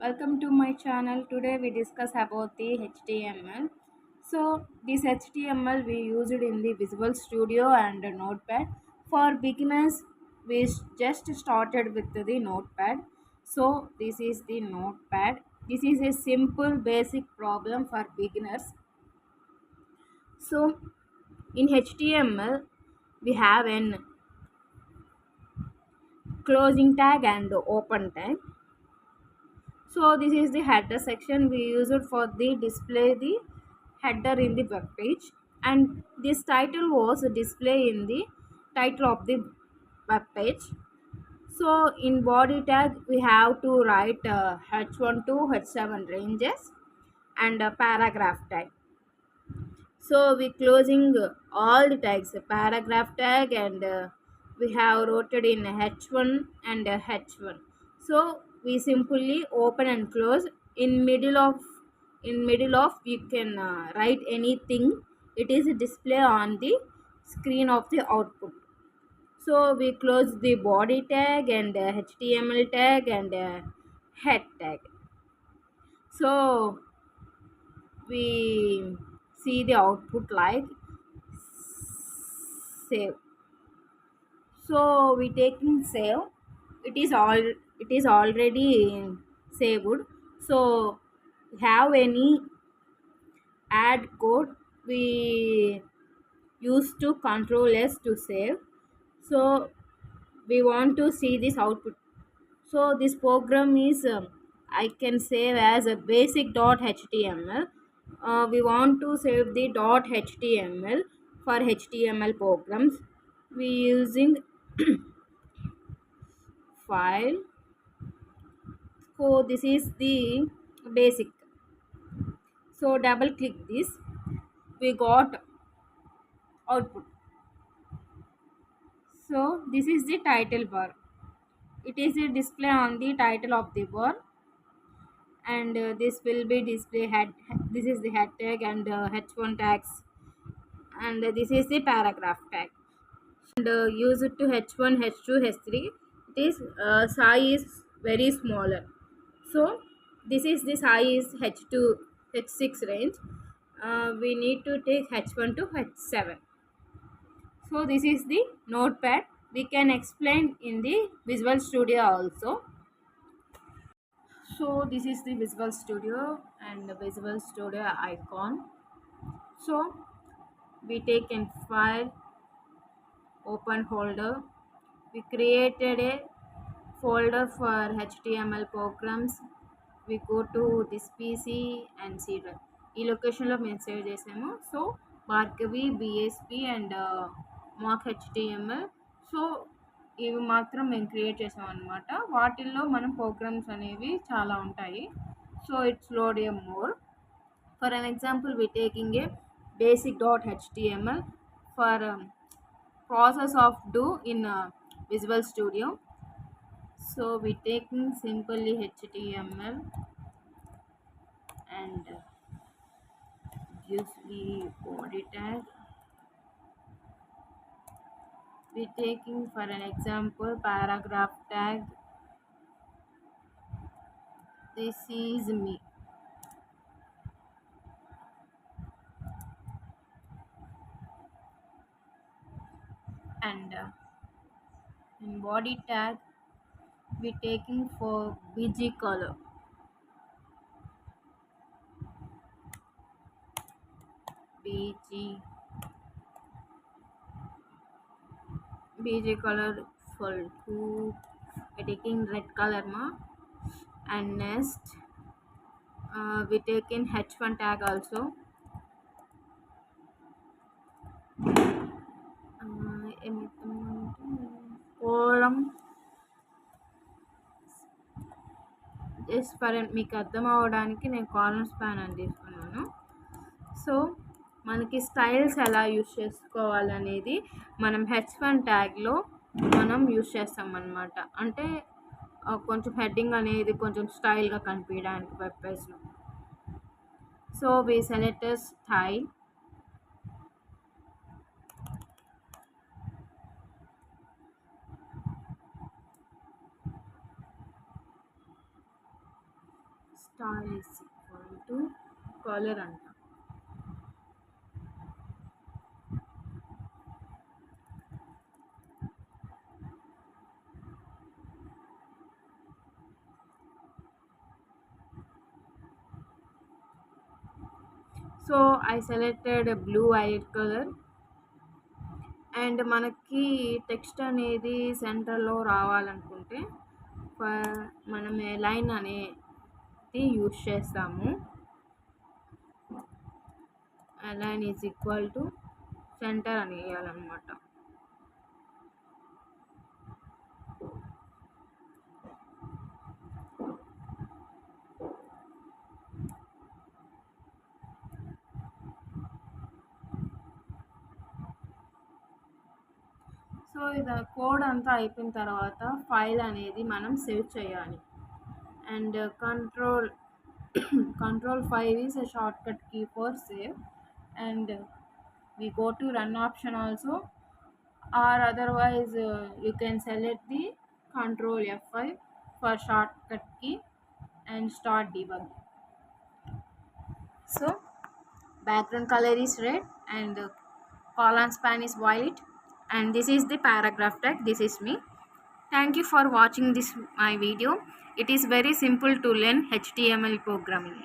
Welcome to my channel. Today we discuss about the HTML. So this HTML we used in the Visual Studio and Notepad. For beginners, we just started with the Notepad. So this is the Notepad. This is a simple basic problem for beginners. So in HTML we have an closing tag and open tag. So this is the header section we use it for the display the header in the web page, and this title was display in the title of the web page. So in body tag we have to write h1 to h7 ranges and a paragraph tag. So we closing all the tags, paragraph tag, and we have wrote it in h1 and h1. So we simply open and close. In middle of you can write anything. It is display on the screen of the output. So we close the body tag and html tag and head tag. So we see the output like save. So we taking save. It is already saved. So have any add code we use to control s to save. So we want to see this output. So this program is I can save as a basic.html. We want to save the .html for html programs. We using file. So this is the basic. So double click this, we got output. So this is the title bar. It is a display on the title of the bar, and this will be display head. This is the head tag and h1 tags, and this is the paragraph tag. And use it to h1, h2, h3. It is size is very smaller. So this is the size h2, h6 range. We need to take h1 to h7. So this is the notepad. We can explain in the Visual Studio also. So this is the Visual Studio and the Visual Studio icon. So we take a file, open folder. We created a folder for HTML programs. We go to this PC and see ఈ లొకేషన్లో మేము save చేసాము. So Bhargavi, BSP and mock HTML. So ఇవి మాత్రం మేము create చేసాం అనమాట. వాటిల్లో మనం ప్రోగ్రామ్స్ అనేవి చాలా ఉంటాయి. So it's load a more. For an example we taking a basic.html for process of do in Visual Studio. So we taking simply html and gives the body tag. We taking for an example paragraph tag. This is me. And in body tag we taking for bg color. bg color for two. We taking red color ma. And next we taking h1 tag also. కోలం just for మీకు అర్థం అవ్వడానికి నేను column span అని తీసుకున్నాను. So మనకి styles ఎలా use చేసుకోవాలనేది మనం h1 ట్యాగ్లో మనం యూస్ చేస్తాం అన్నమాట. అంటే కొంచెం హెడ్డింగ్ అనేది కొంచెం స్టైల్గా కనిపించడానికి వెబ్ పేజ్లో. So we select style. star is equal to color అంట. So I selected blue violet colour and మనకి టెక్స్ట్ అనేది సెంటర్లో రావాలనుకుంటే మనం లైన్ అనేది యూజ్ చేస్తాము. Line is equal to centre అని వేయాలన్నమాట. సో ఇది కోడ్ అంతా అయిపోయిన తర్వాత ఫైల్ అనేది మనం సేవ్ చేయాలి. And control 5 is a shortcut key for save, and we go to run option also, or otherwise you can select the control F5 for shortcut key and start debug. So background color is red and colon span is violet, and this is the paragraph tag. This is me. Thank you for watching this my video. It is very simple to learn HTML programming.